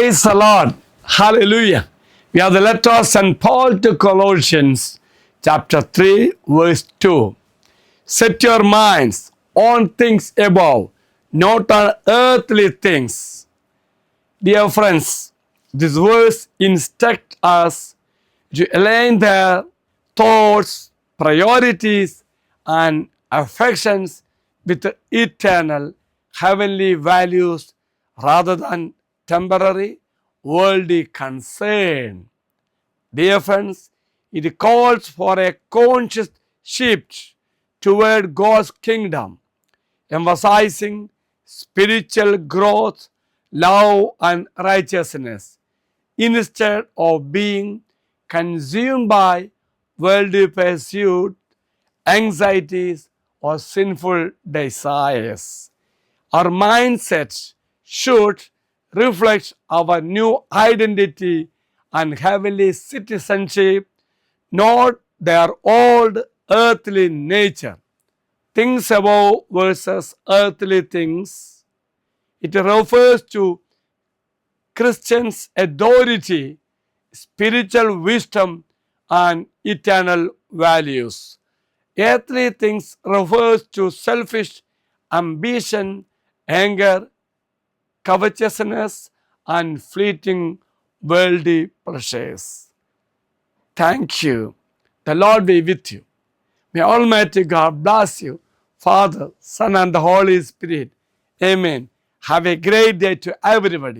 Praise the Lord. Hallelujah. We have the letter of St. Paul to Colossians, chapter 3, verse 2. Set your minds on things above, not on earthly things. Dear friends, this verse instructs us to align their thoughts, priorities, and affections with the eternal heavenly values rather than temporary worldly concern. Dear friends, it calls for a conscious shift toward God's kingdom, emphasizing spiritual growth, love, and righteousness, instead of being consumed by worldly pursuit, anxieties, or sinful desires. Our mindset should reflect our new identity and heavenly citizenship, not their old earthly nature. Things above versus earthly things. It refers to Christians' authority, spiritual wisdom, and eternal values. Earthly things refers to selfish ambition, anger, covetousness, and fleeting worldly pleasures. Thank you. The Lord be with you. May Almighty God bless you, Father, Son, and the Holy Spirit. Amen. Have a great day to everybody.